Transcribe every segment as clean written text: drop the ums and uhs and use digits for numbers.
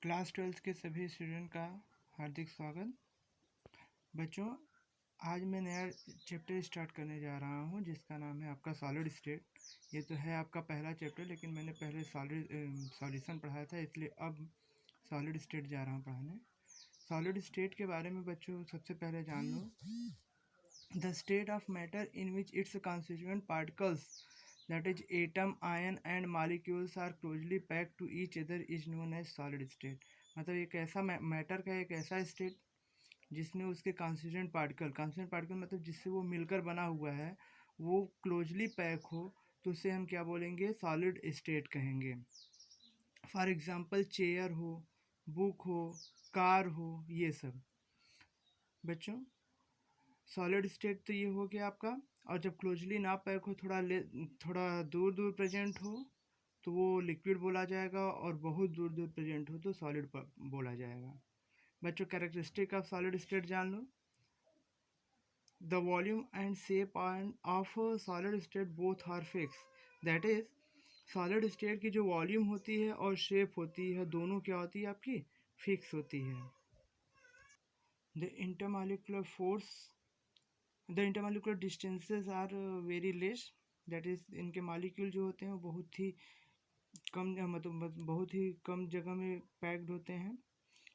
Class 12th के सभी student का हार्दिक स्वागत। बच्चों, आज मैं नया चैप्टर स्टार्ट करने जा रहा हूं जिसका नाम है आपका सॉलिड स्टेट। ये तो है आपका पहला चैप्टर, लेकिन मैंने पहले सॉल्यूशन पढ़ाया था, इसलिए अब सॉलिड स्टेट जा रहा हूं पढ़ाने। सॉलिड स्टेट के बारे में बच्चों सबसे पहले जान लो। The state of matter in which its constituent particles, that is atom, ion and molecules are closely packed to each other is known as solid state। मतलब एक ऐसा मैटर का एक ऐसा स्टेट जिसमें उसके कॉन्स्टिट्यूएंट पार्टिकल मतलब जिससे वो मिलकर बना हुआ है, वो क्लोजली पैक हो, तो उसे हम क्या बोलेंगे? सॉलिड स्टेट कहेंगे। फॉर एग्जांपल चेयर हो, बुक हो, कार हो, ये सब। बच्चों, सॉलिड स्टेट तो ये हो गया आपका। और जब क्लोजली ना पैक हो, थोड़ा दूर दूर प्रेजेंट हो, तो वो लिक्विड बोला जाएगा, और बहुत दूर दूर प्रेजेंट हो तो सॉलिड बोला जाएगा। बच्चों, कैरेक्टरिस्टिक ऑफ सॉलिड स्टेट जान लो। The volume and shape of solid state both are fix, that is solid state की जो वॉल्यूम होती है और शेप होती है, दोनों क्या होती है? आपकी फिक्स होती है। The intermolecular force, the intermolecular distances are very less, that is इनके मॉलिक्यूल जो होते हैं वो बहुत ही कम जगह में पैक्ड होते हैं,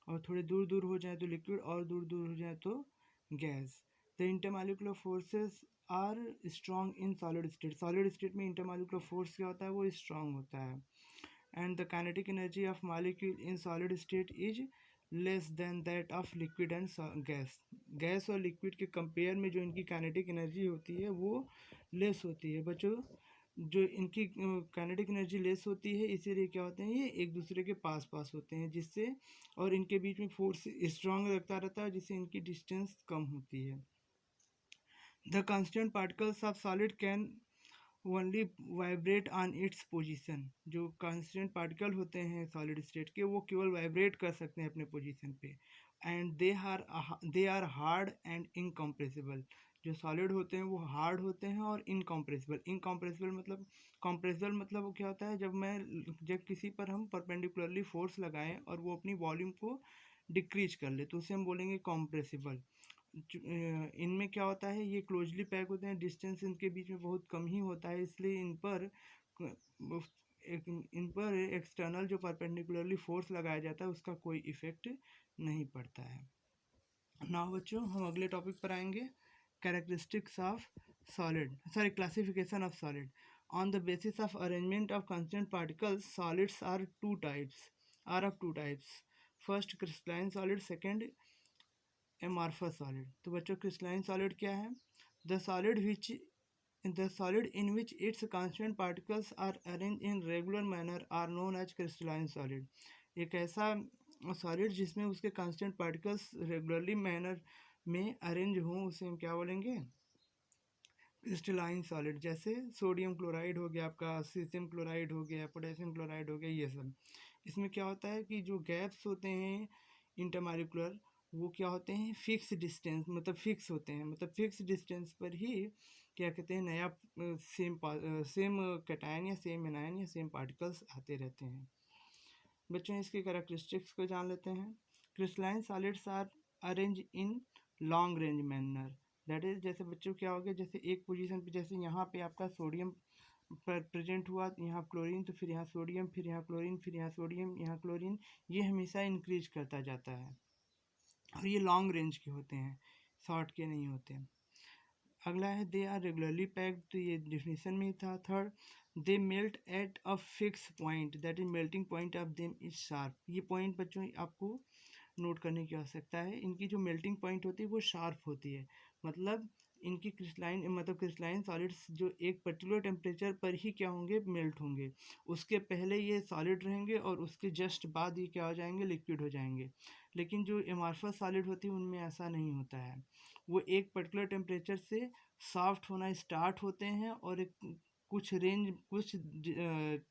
और थोड़े दूर दूर हो जाए तो लिक्विड, और दूर दूर हो जाए तो gas. The intermolecular forces are strong in solid state में इंटरमॉलिक्यूलर फोर्स क्या होता है? वो स्ट्रॉन्ग होता है। And the kinetic energy of molecule in solid state is less than that of liquid and gas और लिक्विड के कंपेयर में जो इनकी काइनेटिक एनर्जी होती है वो लेस होती है। बच्चों, जो इनकी काइनेटिक एनर्जी लेस होती है, इसीलिए क्या होते हैं? ये एक दूसरे के पास पास होते हैं, जिससे और इनके बीच में फोर्स स्ट्रांग लगता रहता है, जिससे इनकी डिस्टेंस कम होती है। The constant particles of solid can only vibrate on its position. जो कांस्टेंट पार्टिकल होते हैं सॉलिड स्टेट के, वो केवल वाइब्रेट कर सकते हैं अपने पोजीशन पे। And they are hard and incompressible. जो सॉलिड होते हैं वो हार्ड होते हैं और इनकम्प्रेसिबल मतलब वो क्या होता है? जब किसी पर हम परपेंडिकुलरली फोर्स लगाएं और वो अपनी वॉल्यूम को डिक्रीज कर ले, तो उसे हम बोलेंगे कॉम्प्रेसिबल। इनमें क्या होता है? ये क्लोजली पैक होते हैं, डिस्टेंस इनके बीच में बहुत कम ही होता है, इसलिए इन पर एक्सटर्नल जो परपेंडिकुलरली फोर्स लगाया जाता है उसका कोई इफेक्ट नहीं पड़ता है। नाउ बच्चों, हम अगले टॉपिक पर आएंगे, characteristics of classification of solid. On the basis of arrangement of constant particles, solids are of two types. First crystalline solid, second amorphous solid. तो बच्चों, क्रिस्टलाइन सॉलिड क्या है? The solid in which its constant particles are arrange in regular manner are known as crystalline solid. एक ऐसा solid जिसमें उसके constant particles regularly manner में arrange हों, उसे हम क्या बोलेंगे? Crystalline solid. जैसे सोडियम क्लोराइड हो गया, आपका सीशियम क्लोराइड हो गया, पोटेशियम क्लोराइड हो गया, ये सब। इसमें क्या होता है कि जो गैप्स होते हैं इंटरमॉलिक्यूलर, वो क्या होते हैं? फिक्स डिस्टेंस, मतलब फिक्स होते हैं, मतलब फिक्स डिस्टेंस पर ही क्या कहते हैं? नया सेम कैटायन या सेम एनायन या सेम पार्टिकल्स आते रहते हैं। बच्चों, इसके कैरेक्टरिस्टिक्स को जान लेते हैं। Crystalline solids are arrange in long range manner, that is जैसे बच्चों क्या हो गया? जैसे एक पोजीशन पे, जैसे यहाँ पे आपका सोडियम पर प्रेजेंट हुआ, यहाँ क्लोरीन, तो फिर यहाँ सोडियम, फिर यहाँ क्लोरीन, फिर यहाँ सोडियम, यहाँ क्लोरीन, ये हमेशा इंक्रीज करता जाता है, और ये लॉन्ग रेंज के होते हैं, शॉर्ट के नहीं होते। अगला है दे आर रेगुलरली पैक्ड, तो ये डिफिनीशन में ही था। Third, they melt at a fix point, that is melting point of them is sharp. ये पॉइंट बच्चों आपको नोट करने की आवश्यकता है। इनकी जो मेल्टिंग पॉइंट होती है वो शार्प होती है, मतलब इनकी क्रिस्टलाइन सॉलिड्स जो एक पर्टिकुलर टेम्परेचर पर ही क्या होंगे? मेल्ट होंगे। उसके पहले ये सॉलिड रहेंगे और उसके जस्ट बाद ये क्या हो जाएंगे? लिक्विड हो जाएंगे। लेकिन जो एमॉर्फस सॉलिड होती है उनमें ऐसा नहीं होता है। वो एक पर्टिकुलर टेम्परेचर से सॉफ्ट होना स्टार्ट होते हैं, और एक कुछ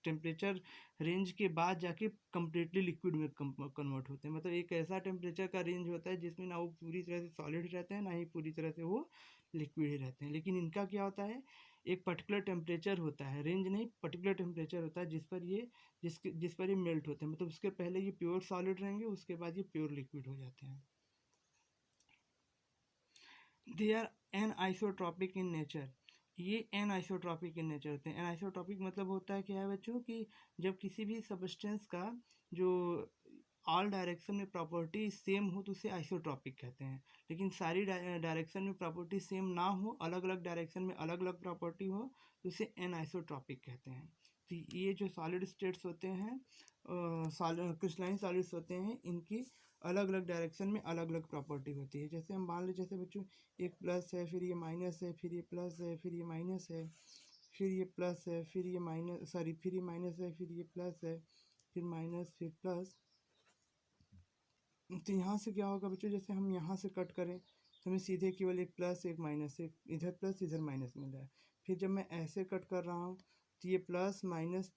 टेम्परेचर रेंज के बाद जाके कम्प्लीटली लिक्विड में कन्वर्ट होते हैं। मतलब एक ऐसा टेम्परेचर का रेंज होता है जिसमें ना वो पूरी तरह से सॉलिड रहते हैं, ना ही पूरी तरह से वो लिक्विड ही रहते हैं। लेकिन इनका क्या होता है? एक पर्टिकुलर टेम्परेचर होता है, रेंज नहीं, पर्टिकुलर टेम्परेचर होता है जिस पर ये मेल्ट होते हैं, मतलब उसके पहले ये प्योर सॉलिड रहेंगे, उसके बाद ये प्योर लिक्विड हो जाते हैं। They are anisotropic in nature, ये एन आइसोट्रॉपिक इन नेचर होते हैं। एन आइसोट्रॉपिक मतलब होता है क्या है बच्चों, कि जब किसी भी सब्सटेंस का जो ऑल डायरेक्शन में प्रॉपर्टी सेम हो तो उसे आइसोट्रॉपिक कहते हैं, लेकिन सारी डायरेक्शन में प्रॉपर्टी सेम ना हो, अलग अलग डायरेक्शन में अलग अलग प्रॉपर्टी हो, तो उसे एन आइसोट्रॉपिक कहते हैं। तो ये जो सॉलिड स्टेट्स होते हैं, क्रिस्टलाइन सॉलिड्स होते हैं, इनकी अलग अलग डायरेक्शन में अलग अलग प्रॉपर्टी होती है। जैसे हम मान लें, जैसे बच्चों एक प्लस है, फिर ये माइनस है, फिर ये प्लस है, फिर ये माइनस है, फिर ये प्लस है, फिर ये माइनस, सॉरी, फिर ये माइनस है, फिर ये प्लस है, फिर माइनस, फिर प्लस। तो यहाँ से क्या होगा बच्चों, जैसे हम यहाँ से कट करें तो हमें सीधे केवल एक प्लस एक माइनस, एक इधर प्लस इधर माइनस मिल रहा है। फिर जब मैं ऐसे कट कर रहा हूँ तो ये प्लस माइनस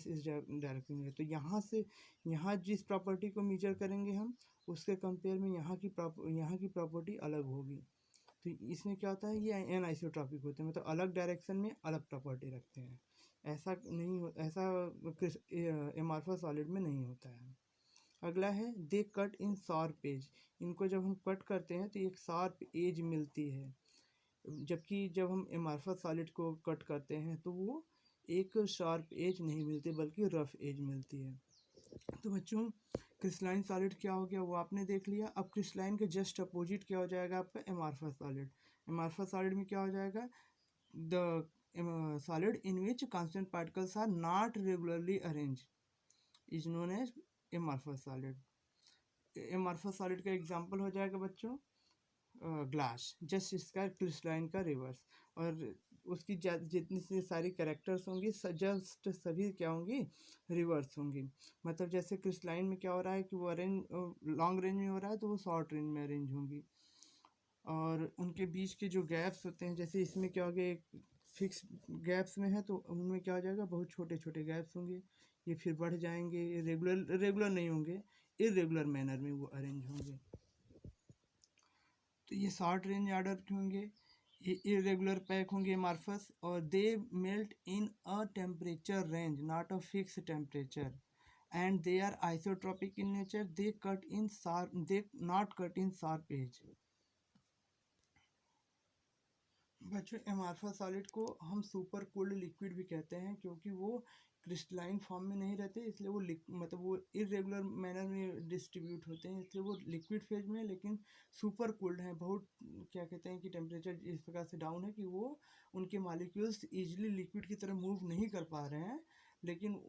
इस डायरेक्शन में है। तो यहाँ से यहाँ जिस प्रॉपर्टी को मेजर करेंगे हम, उसके कंपेयर में यहाँ की प्रॉपर्टी अलग होगी। तो इसमें क्या होता है, ये एन आइसोट्रॉपिक होते हैं, मतलब अलग डायरेक्शन में अलग प्रॉपर्टी रखते हैं। ऐसा एमॉर्फस सॉलिड में नहीं होता है। अगला है दे कट इन शार्प एज, इनको जब हम कट करते हैं तो एक शार्प एज मिलती है, जबकि जब हम एमॉर्फस सॉलिड को कट करते हैं तो वो एक शार्प एज नहीं मिलती बल्कि रफ एज मिलती है। तो बच्चों क्रिस्टलाइन सॉलिड क्या हो गया वो आपने देख लिया। अब क्रिस्टलाइन के जस्ट अपोजिट क्या हो जाएगा आपका, एमॉर्फस सॉलिड। एमॉर्फस सॉलिड में क्या हो जाएगा, the solid in which constant particles are not regularly arrange is known as amorphous solid. Amorphous solid का एग्जांपल हो जाएगा बच्चों ग्लास, जस्ट इसका क्रिस्टलाइन का रिवर्स। और उसकी जितनी सी सारी कैरेक्टर्स होंगी जस्ट सभी क्या होंगी, रिवर्स होंगी। मतलब जैसे क्रिस्टलाइन में क्या हो रहा है कि वो अरेंज लॉन्ग रेंज में हो रहा है तो वो शॉर्ट रेंज में अरेंज होंगी। और उनके बीच के जो गैप्स होते हैं, जैसे इसमें क्या हो गया, एक फिक्स गैप्स में है तो उनमें क्या हो जाएगा, बहुत छोटे छोटे गैप्स होंगे, ये फिर बढ़ जाएंगे, रेगुलर नहीं होंगे, इरेगुलर मैनर में वो अरेंज होंगे। तो ये शॉर्ट रेंज ऑर्डर के होंगे, ये इरेगुलर पैक होंगे एमॉर्फस, और they melt in a temperature range not a fix temperature, and they are isotropic in nature, they not cut in sharp edge. बच्चों एमॉर्फस सॉलिड को हम सुपर कूल्ड लिक्विड भी कहते हैं, क्योंकि वो क्रिस्टलाइन फॉर्म में नहीं रहते, इसलिए वो मतलब वो इरेगुलर मैनर में डिस्ट्रीब्यूट होते हैं, इसलिए वो लिक्विड फेज में, लेकिन सुपर कूल्ड हैं, बहुत क्या कहते हैं कि टेम्परेचर इस प्रकार से डाउन है कि वो उनके मॉलिक्यूल्स इजीली लिक्विड की तरह मूव नहीं कर पा रहे हैं, लेकिन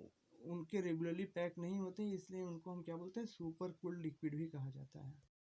उनके रेगुलरली पैक नहीं होते, इसलिए उनको हम क्या बोलते हैं, सुपर कूल्ड लिक्विड भी कहा जाता है।